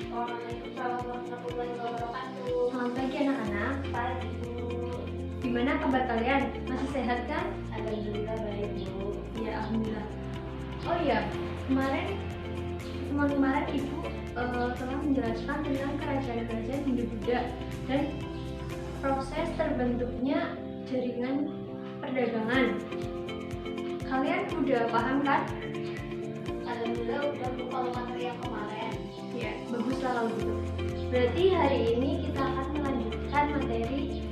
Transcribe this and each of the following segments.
Waalaikumsalam warahmatullahi wabarakatuh. Selamat pagi anak-anak. Pagi Bu. Gimana kabar kalian? Masih sehat kan? Alhamdulillah baik Bu. Ya, alhamdulillah. Oh iya, kemarin Ibu telah menjelaskan tentang kerajaan-kerajaan Hindu-Buddha dan proses terbentuknya jaringan perdagangan. Kalian udah paham kan? Alhamdulillah udah Bu kalau materi yang kemarin. Ya, baguslah kalau gitu. Berarti hari ini kita akan melanjutkan materi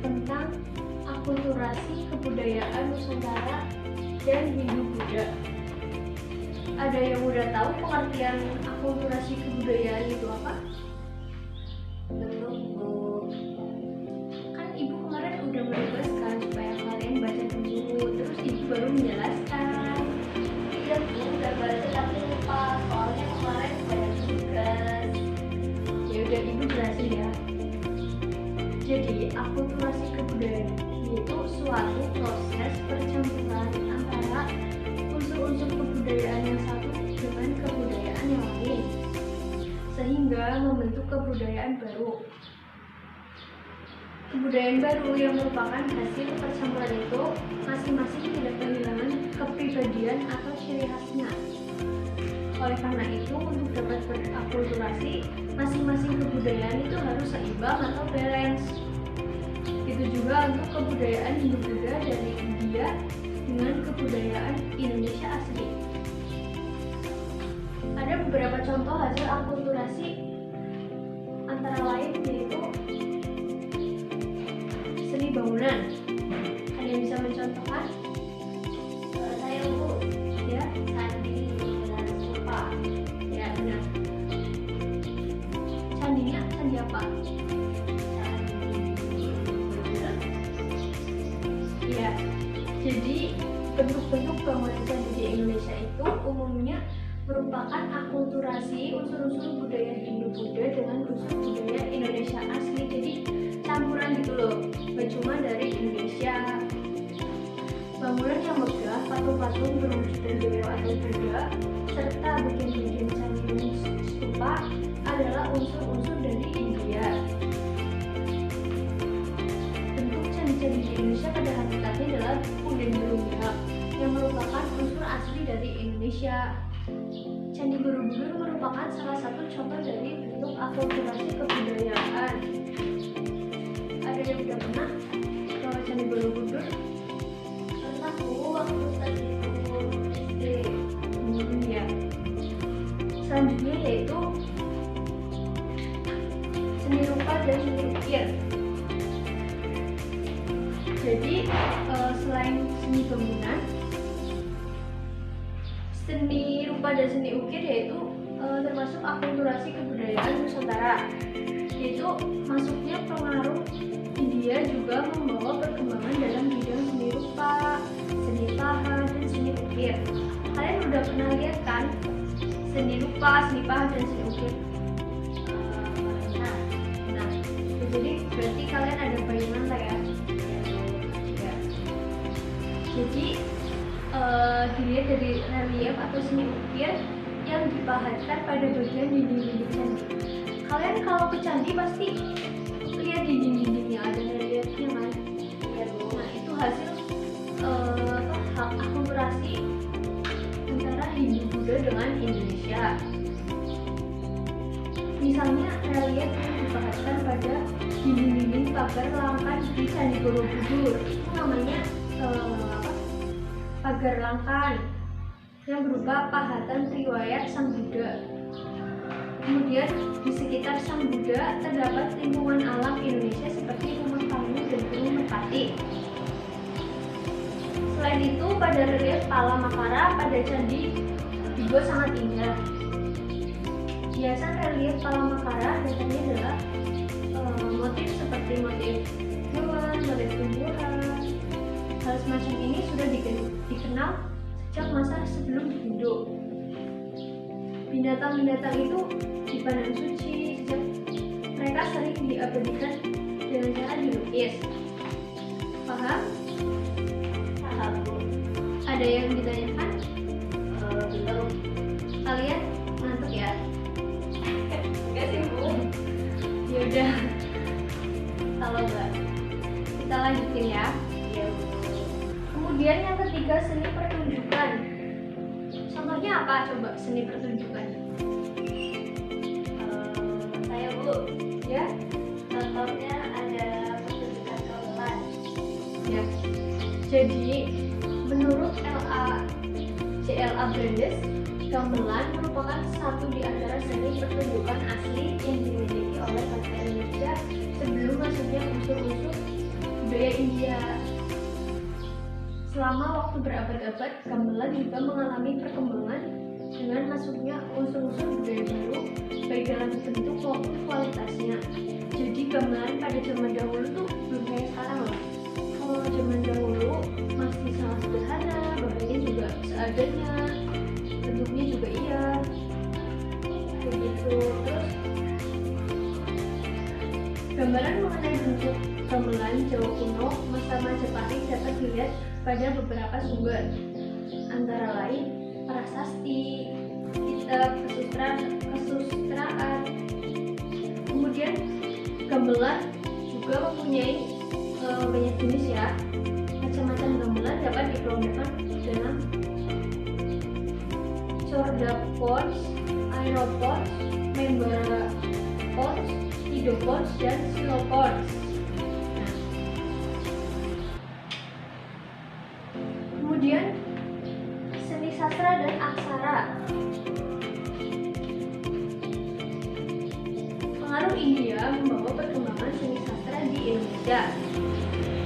tentang akulturasi kebudayaan Nusantara dan Hindu-Buddha. Ada yang udah tahu pengertian akulturasi kebudayaan itu apa? Belum Bu. Kan Ibu kemarin udah menugaskan supaya kalian baca dulu, terus Ibu baru menjelaskan. Iya Bu, udah baca tapi lupa soalnya kemarin banyak tugas. Ya udah Ibu jelasin ya. Jadi akulturasi kebudayaan itu suatu proses percampuran antara unsur-unsur kebudayaan yang satu dengan kebudayaan yang lain sehingga membentuk kebudayaan baru. Kebudayaan baru yang merupakan hasil percampuran itu masing-masing tidak kehilangan kepribadian atau ciri khasnya. Oleh karena itu, untuk dapat berakulturasi, masing-masing kebudayaan itu harus seimbang atau balance. Itu juga untuk kebudayaan Hindu-Buddha dari India dengan kebudayaan Indonesia asli. Ada beberapa contoh hasil akulturasi antara lain yaitu seni bangunan. Ada yang bisa mencontohkan? Saya Bu, Ya, candi dan stupa. ya benar. Candinya candi apa? Ya, jadi bentuk-bentuk bangunan candi di Indonesia itu umumnya merupakan akulturasi unsur-unsur budaya Hindu-Buddha dengan unsur budaya Indonesia asli. Jadi campuran gitu loh, gak cuma dari Indonesia. Bangunan yang megah, patung-patung berwujudan dewa atau Buddha, serta bagian-bagian candi dan stupa adalah unsur-unsur dari India. Bentuk candi-candi di Indonesia pada hakikatnya adalah punden berundak yang merupakan unsur asli dari Indonesia. Candi Borobudur merupakan salah satu contoh dari bentuk akulturasi kebudayaan. Ada yang udah pernah ke Candi Borobudur? Pernah Bu, waktu tadi Bu SD. Ya. Selanjutnya yaitu seni rupa dan seni ukir. Jadi selain seni bangunan, seni rupa dan seni ukir yaitu termasuk akulturasi kebudayaan Nusantara. Yaitu masuknya pengaruh India juga membawa perkembangan dalam bidang seni rupa, seni pahat, dan seni ukir. Kalian udah pernah lihat kan seni rupa, seni pahat, dan seni ukir? Nah, jadi berarti kalian ada bayangan lah ya. Ya. Jadi dilihat dari relief atau seni ukir yang dipahatkan pada bagian dinding-dinding candi. Kalian kalau ke candi pasti lihat dinding-dindingnya ada reliefnya kan? Iya Bu. Nah itu hasil akulturasi antara Hindu-Buddha dengan Indonesia. Misalnya relief yang dipahatkan pada dinding-dinding pagar langkan di Candi Borobudur itu namanya pagar langkan yang berupa pahatan riwayat Sang Buddha. Kemudian di sekitar Sang Buddha terdapat lingkungan alam Indonesia seperti rumah panggung dan gunung Merpati. Selain itu, pada relief Pala-Makara pada candi juga sangat indah. Hiasan relief Pala-Makara biasanya adalah motif seperti motif hewan, motif tumbuhan. Hal semacam ini sudah dikenal sejak masa sebelum Hindu. Binatang-binatang itu dipandang suci sejak mereka sering diabadikan dengan cara dilukis. Paham? Paham Bu. Ada yang ditanyakan? Belum. Kalian ngantuk ya? udah. Kalau enggak, kita lanjutin ya. Iya. Kemudian yang ketiga, seni pertunjukan. Contohnya apa coba seni pertunjukan? Saya Bu, Ya, contohnya ada pertunjukan gamelan. ya. Jadi menurut CLA Brandes, gamelan merupakan satu di antara seni pertunjukan asli yang dimiliki oleh bangsa Indonesia sebelum masuknya unsur-unsur budaya India. Selama waktu berabad-abad, gamelan juga mengalami perkembangan dengan masuknya unsur-unsur budaya baru, baik dalam bentuk maupun kualitasnya. Jadi gamelan pada zaman dahulu tuh belum kayak sekarang loh. Kalau zaman dahulu masih sangat sederhana, bahannya juga seadanya, bentuknya juga iya, begitu. Terus gambaran mengenai bentuk gamelan Jawa kuno masa Majapahit dapat dilihat pada beberapa sumber, antara lain prasasti, kitab, kesustraan. Kemudian gamelan juga mempunyai banyak jenis ya. Macam-macam gamelan dapat dikelompokkan dalam chordapons, aeropons, membrapons, idopons, dan silopons. Kemudian seni sastra dan aksara. Pengaruh India membawa perkembangan seni sastra di Indonesia.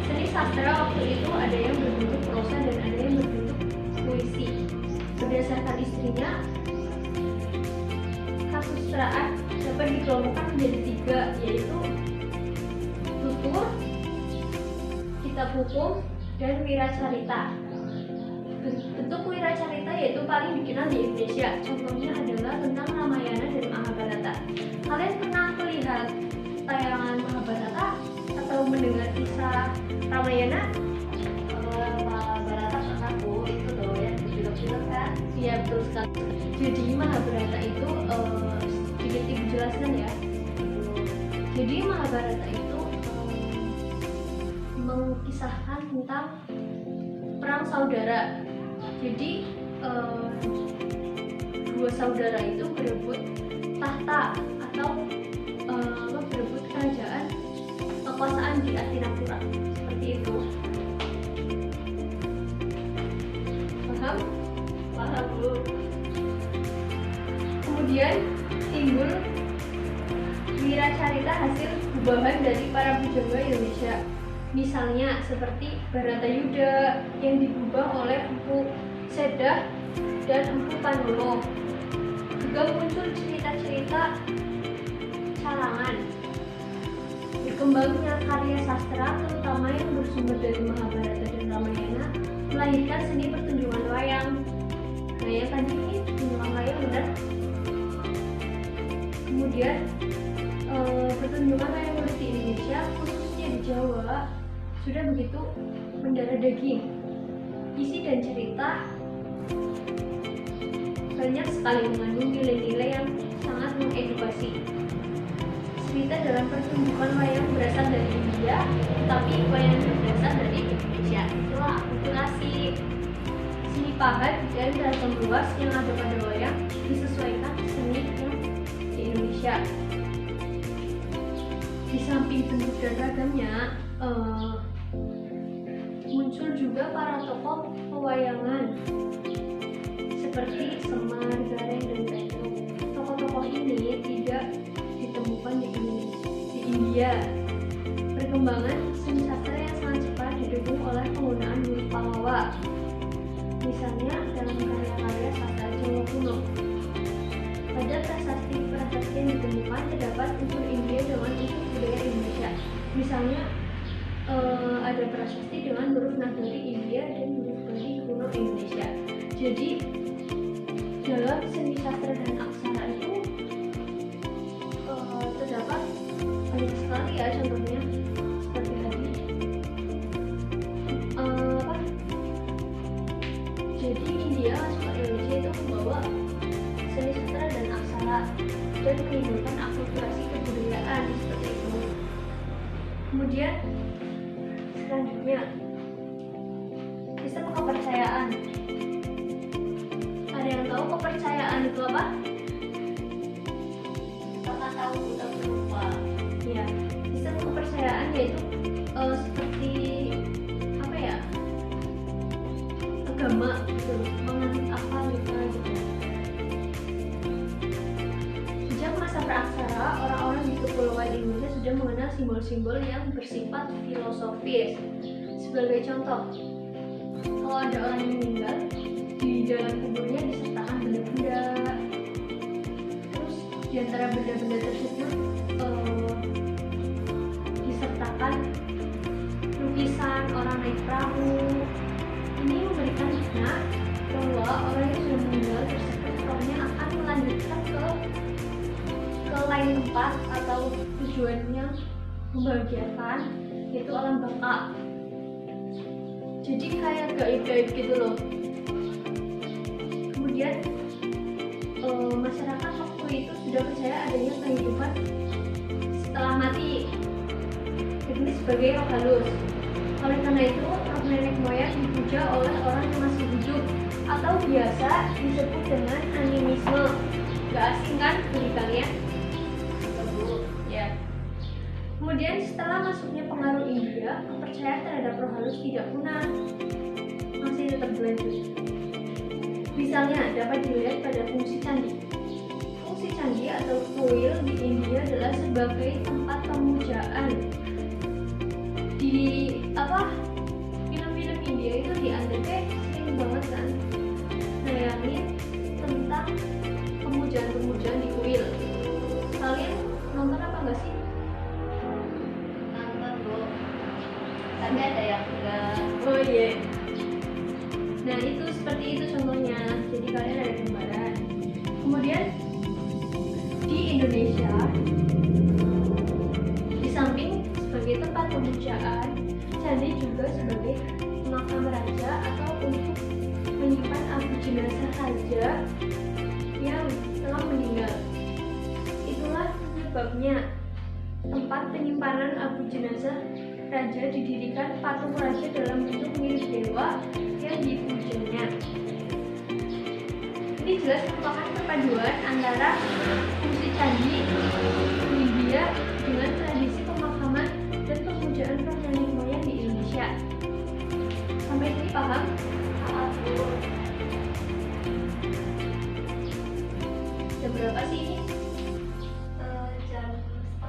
Seni sastra waktu itu ada yang berbentuk prosa dan ada yang berbentuk puisi. Berdasarkan istrinya, kasustraan dapat dikelompokkan menjadi 3, yaitu tutur, kitab hukum, dan wiracarita. Bentuk wiracarita yaitu paling dikenal di Indonesia. Contohnya adalah tentang Ramayana dan Mahabharata. Kalian pernah melihat tayangan Mahabharata atau mendengar kisah Ramayana? Mahabharata pernah Bu, itu loh yang di film-film kan. Iya, betul sekali. Jadi Mahabharata itu sedikit dijelaskan ya. Jadi Mahabharata itu mengisahkan tentang perang saudara. Jadi dua saudara itu berebut tahta atau berebut kerajaan, kekuasaan di Hastinapura, seperti itu. Paham? Paham Bu. Kemudian timbul wiracarita hasil gubahan dari para pujangga Indonesia. Misalnya seperti Baratayuda yang digubah oleh Empu Sedah dan Empu Pandowo. Juga muncul cerita-cerita carangan. Berkembangnya karya sastra terutama yang bersumber dari Mahabharata dan Ramayana melahirkan seni pertunjukan wayang. Nah yang tadi ini pertunjukan wayang benar. Kemudian pertunjukan wayang kulit di Indonesia khususnya di Jawa sudah begitu mendarah daging. Isi dan cerita banyak sekali mengandung nilai-nilai yang sangat mengedukasi. Cerita dalam pertunjukan wayang berasal dari India, tetapi wayang berasal dari Indonesia. Itulah akulturasi. Seni pahat dan beragam luas yang ada pada wayang disesuaikan seni yang di Indonesia. Di samping bentuk dan ragamnya, muncul juga para tokoh pewayangan seperti Semar, Gareng, dan Bandung. Tokoh-tokoh ini tidak ditemukan di India. Perkembangan seni sastra yang sangat cepat didukung oleh penggunaan huruf Pallawa. Misalnya dalam karya-karya sastra Jawa kuno. Pada prasasti yang ditemukan terdapat unsur India dengan unsur budaya Indonesia. Misalnya ada prasasti dengan huruf Nagari India dan huruf Bali kuno Indonesia. Jadi dalam seni sastra dan aksara itu terdapat banyak sekali ya, contohnya seperti tadi jadi India masuk ke Indonesia itu membawa seni sastra dan aksara dan menimbulkan akulturasi kebudayaan seperti Kemudian selanjutnya sistem kepercayaan. Ada yang tahu kepercayaan itu apa? Karena tahu udah lupa. Ya, sistem kepercayaan yaitu seperti apa ya, agama gitu, menganut apa gitu. Sejak masa praksara, orang-orang di Kepulauan Indonesia sudah mengenal simbol-simbol yang bersifat filosofis. Sebagai contoh, kalau ada orang yang meninggal, di dalam kuburnya disertakan benda-benda. Terus di antara benda-benda tersebut disertakan lukisan orang naik perahu. Ini memberikan makna bahwa orang yang sudah meninggal tersebut rohnya akan melanjutkan ke lain tempat atau tujuannya membahagiakan, yaitu alam baka. Jadi kayak gaib-gaib gitu loh. Kemudian masyarakat waktu itu sudah percaya adanya kehidupan setelah mati, ini sebagai roh halus. Oleh karena itu, roh nenek moyang dipuja oleh orang yang masih hidup atau biasa disebut dengan animisme. Gak asing kan bagi kalian? Ya. Kemudian setelah masuknya pengaruh India, kepercayaan terhadap roh halus tidak punah, masih tetap berlanjut. Misalnya dapat dilihat pada fungsi candi. Fungsi candi atau kuil di India adalah sebagai tempat pemujaan. Di film-film India itu di Antv sering banget kan nayangin tentang pemujaan-pemujaan di kuil. Kalian nonton apa enggak sih? Nonton Bu. Tapi ada yang enggak. Oh iya. Nah itu seperti itu contohnya. Jadi kalian ada gambaran. Kemudian di Indonesia, di samping sebagai tempat pemujaan, candi juga sebagai makam raja atau untuk menyimpan abu jenazah raja yang telah meninggal. Itulah sebabnya tempat penyimpanan abu jenazah raja didirikan patung raja dalam bentuk mirip dewa yang dipujanya. Ini jelas merupakan perpaduan antara fungsi candi India dengan tradisi pemakaman dan pemujaan roh nenek moyang di Indonesia. Sampai sini paham? Bu. Jam berapa sih ini? Jam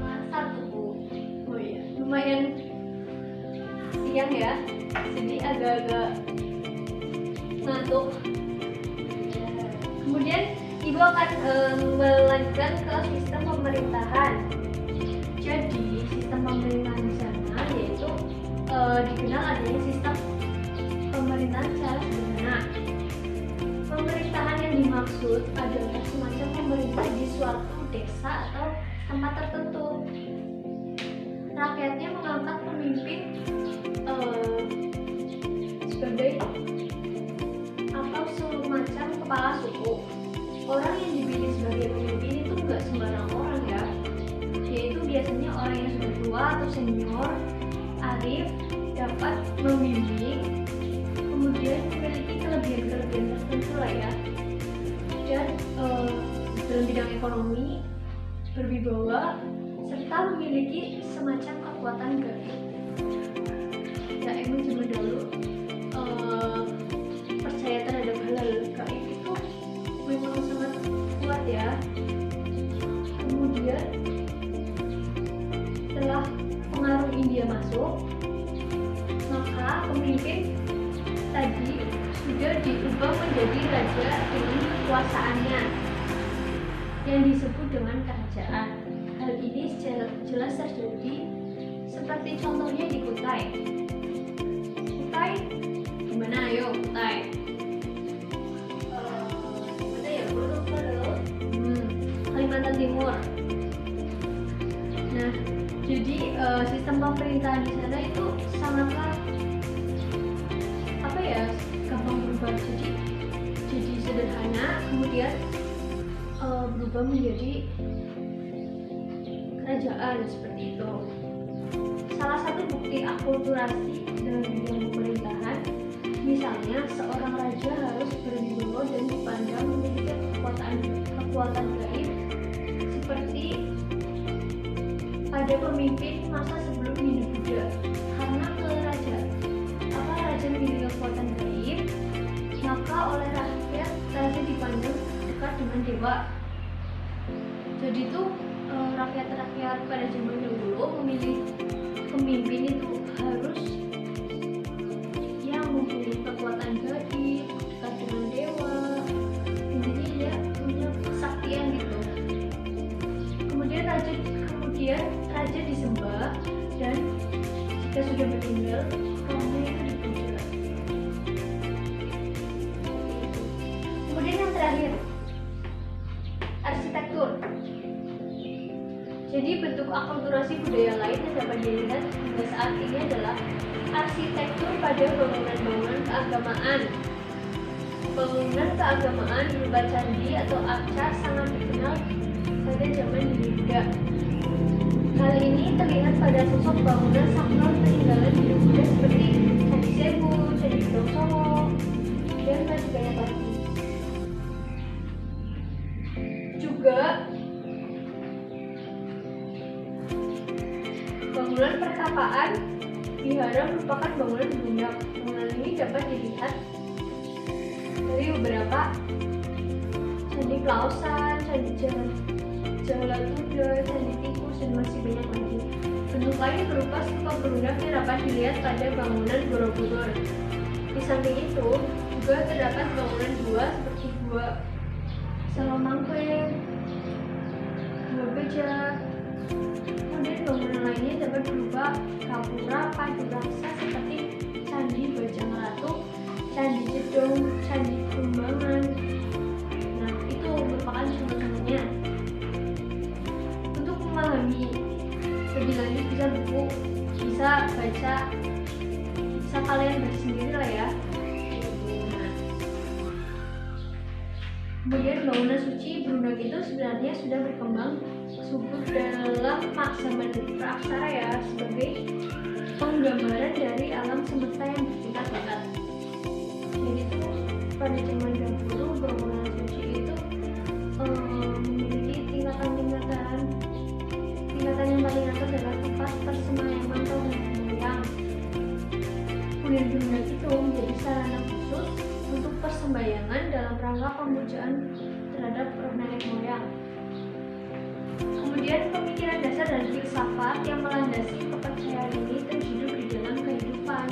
1:30 Bu. Oh iya, lumayan siang ya, jadi agak-agak ngantuk. Kemudian ibu akan melanjutkan ke sistem pemerintahan. Jadi sistem pemerintahan di sana yaitu dikenal adanya sistem pemerintahan secara sederhana. Pemerintahan yang dimaksud adalah semacam pemerintah di suatu desa atau tempat tertentu. Rakyatnya mengangkat pemimpin sebagai atau semacam kepala suku. Orang yang dipilih sebagai pemimpin itu nggak sembarang orang ya, yaitu biasanya orang yang sudah tua atau senior, arif, dapat membimbing, kemudian memiliki kelebihan-kelebihan tertentu lah ya, dan dalam bidang ekonomi berwibawa serta memiliki semacam kekuatan gaib. Ya emang zaman dulu percaya terhadap hal-hal gaib itu memang sangat kuat ya. Kemudian setelah pengaruh India masuk, maka pemimpin tadi sudah diubah menjadi raja dengan kekuasaannya yang disebut dengan kerajaan. Hal ini jelas terjadi seperti contohnya di Kutai. Kutai gimana? Ayo Kutai. Gimana ya Bu? Lupa dulu. Kalimantan Timur. Nah, jadi sistem pemerintahan di sana itu sangatlah gampang berubah. Jadi sederhana, kemudian berubah menjadi kerajaan seperti itu. Salah satu bukti akulturasi dalam bidang pemerintahan, misalnya seorang raja harus berwibawa dan dipandang memiliki kekuatan gaib seperti pada pemimpin masa sebelum Hindu Buddha. Karena raja memiliki kekuatan gaib, maka oleh rakyat raja dipandang dekat dengan dewa. Jadi tuh rakyat-rakyat pada zaman dahulu memilih pemimpin itu harus yang mempunyai kekuatan gaib, dekat dengan dewa. Intinya dia punya kesaktian gitu. Kemudian raja disembah, dan jika sudah meninggal rohnya itu dipuja. Kemudian yang terakhir, arsitektur. Jadi bentuk akulturasi budaya lain yang dapat dilihat hingga saat ini adalah arsitektur pada bangunan-bangunan keagamaan. Bangunan keagamaan berupa candi atau arca sangat dikenal pada zaman Buddha. Hal ini terlihat pada sosok bangunan sakral peninggalan Hindu Buddha seperti Candi Sebu, Candi Gedong Songo, dan masih banyak lagi. Juga bangunan pertapaan wihara merupakan bangunan lunak. Bangunan ini dapat dilihat dari beberapa candi Klausan, candi Jalatunda, candi Tikus, dan masih banyak lagi. Bentuk lain berupa stupa berunak yang dapat dilihat pada bangunan Borobudur. Di samping itu juga terdapat bangunan gua seperti gua Salomangke, Gua Beja. Kemudian bangunan lainnya dapat berupa gapura Paduraksa seperti Candi Bajangratu, Candi Jedong, Candi Kumbangan. Nah, itu merupakan contoh-contohnya. Untuk memahami lebih lanjut bisa baca, bisa kalian baca sendiri lah ya. Nah, kemudian bangunan suci Brunak itu sebenarnya sudah berkembang subur dalam zaman praaksara ya, sebagai penggambaran dari alam semesta yang bertingkat-tingkat. Jadi itu pada zaman dahulu bangunan suci itu memiliki tingkatan yang paling atas adalah tempat persemayaman atau nenek moyang. Kuil Brunak itu menjadi sarana khusus untuk persembahyangan dalam rangka pemujaan terhadap roh nenek moyang. Kemudian pemikiran dasar dan filsafat yang melandasi kepercayaan ini terhidup di dalam kehidupan.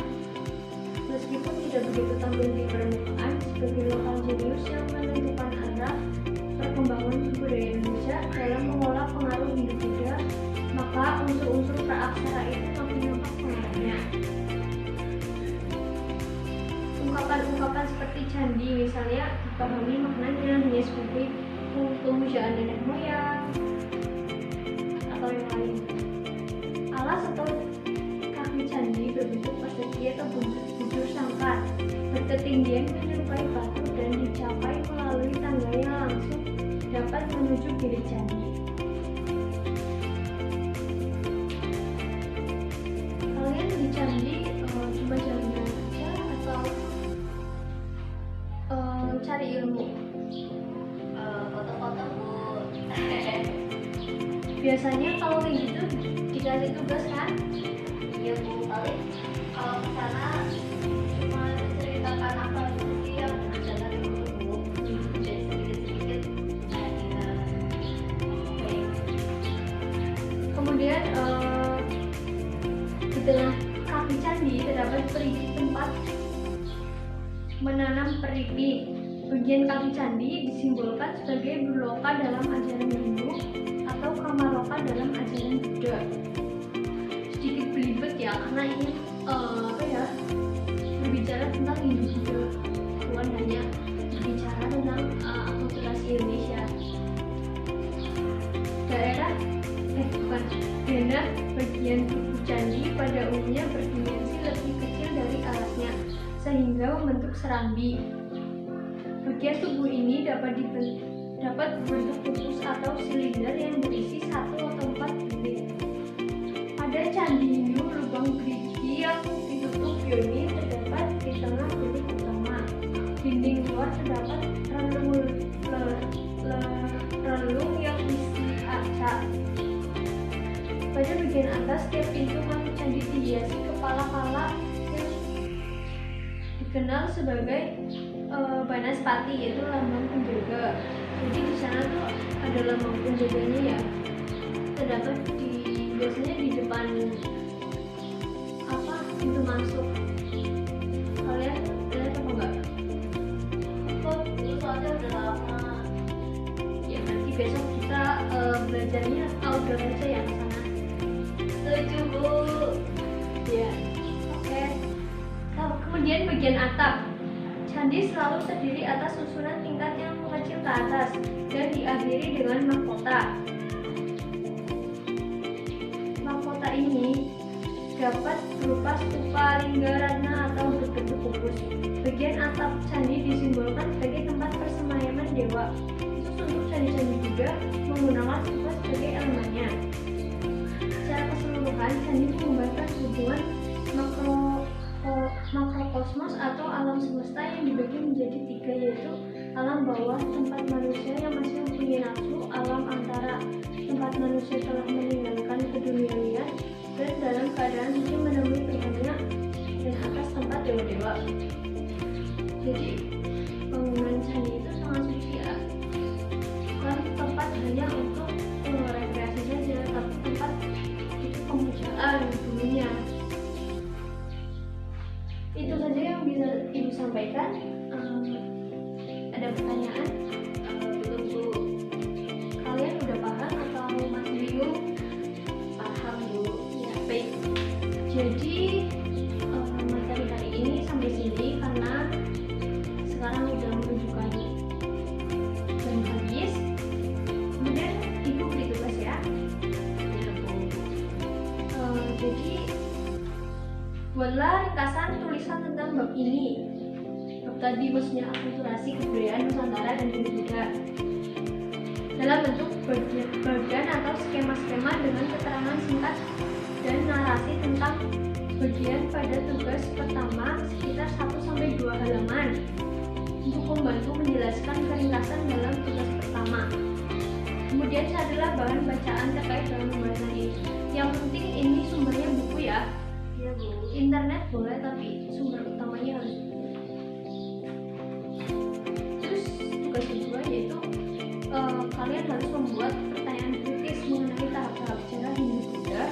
Meskipun tidak begitu tampil di permukaan sebagai lokal jenius yang menentukan arah perkembangan budaya Indonesia dalam mengolah pengaruh Hindu Buddha, maka unsur-unsur praaksara itu makin nampak pengaruhnya. Ungkapan-ungkapan seperti candi misalnya dipahami maknanya hanya sebagai pemujaan nenek moyang atau yang lain. Alas atau kaki candi berbentuk persegi atau bujur sangkar berketinggian menyerupai batu dan dicapai melalui tangga yang langsung dapat menuju bilik candi. Kalian di candi cuma jalan aja atau cari ilmu? Foto-foto Bu. Biasanya kalau kayak gitu dikasih tugas kan? Iya Bu, paling kalau kesana cuma ceritakan apa sih yang berjalan dulu Bu, jadi sedikit-sedikit baik. Kemudian di tengah kaki candi terdapat perigi tempat menanam perigi. Bagian kaki candi disimbolkan sebagai burloka dalam ajaran Hindu atau kamaloka dalam ajaran Buddha. Sedikit belibet ya, karena ini berbicara tentang Hindu Buddha, bukan hanya berbicara tentang akulturasi Indonesia. Denah bagian tubuh candi pada umumnya berdimensi lebih kecil dari alasnya, sehingga membentuk serambi. Bagian tubuh ini dapat berbentuk kubus atau silinder yang berisi 1 atau 4 bilik. Pada Candi Hindu lubang gerigi yang ditutup yoni terdapat di tengah bilik utama. Dinding luar terdapat relung yang berisi arca. Pada bagian atas setiap pintu masuk candi dihiasi kepala kala yang dikenal sebagai Banaspati, yaitu lambang penjaga. Jadi di sana tuh ada lambang penjaganya ya. Terdapat biasanya di depan pintu masuk. Kalian lihat apa enggak? Kok itu soalnya udah lama. Ya nanti besok kita belajarnya outdoor aja ya ke sana. Setuju Bu. Ya, oke. Kemudian bagian atap. Candi selalu terdiri atas susunan tingkat yang mengecil ke atas dan diakhiri dengan mahkota. Mahkota ini dapat berupa stupa, lingga, ratna, atau berbentuk kubus. Bagian atap candi disimbolkan sebagai tempat persemayaman dewa. Khusus untuk candi-candi juga menggunakan stupa sebagai elemennya. Secara keseluruhan, candi menggambarkan hubungan makrokosmos atau alam semesta yang dibagi menjadi tiga, yaitu alam bawah, tempat manusia yang masih mempunyai nafsu, alam antara, tempat manusia telah meninggalkan keduniawian dan dalam keadaan suci menemui Tuhannya, dan atas tempat dewa-dewa. Jadi bangunan candi itu sangat suci ya, bukan tempat hanya untuk rekreasi saja, tapi tempat itu pemujaan dulunya. Itu saja yang bisa Ibu sampaikan. Ada pertanyaan? Belum Bu. Kalian udah paham atau masih bingung? Paham Bu. Ya, baik. Jadi materi hari ini sampai sini karena sekarang udah menunjukkan jam habis. Kemudian Ibu beri tugas ya. Ya Bu. Jadi buatlah ringkasan tulisan tentang bab ini. Bab tadi maksudnya akulturasi kebudayaan Nusantara dan Hindu-Buddha dalam bentuk bagian atau skema-skema dengan keterangan singkat dan narasi tentang bagian pada tugas pertama sekitar 1-2 halaman untuk membantu menjelaskan keringkasan dalam tugas pertama. Kemudian carilah bahan bacaan terkait dengan pembahasan ini. Yang penting ini sumbernya buku ya. Iya Bu. Internet boleh tapi sumber utamanya harus buku. Terus tugas kedua yaitu kalian harus membuat pertanyaan kritis mengenai tahap-tahap sejarah Hindu-Buddha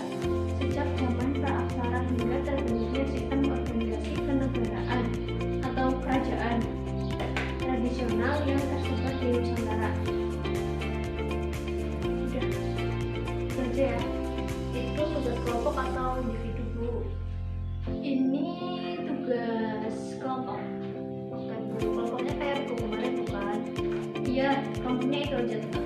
sejak zaman praaksara hingga terbentuknya sistem organisasi kenegaraan atau kerajaan tradisional yang tersebar di Nusantara. Udah, itu aja ya. Itu tugas kelompok atau individu Bu? Ini tugas kelompok. Oke Bu. Kelompoknya kayak Bu kemarin bukan? Iya, kelompoknya itu aja tuh.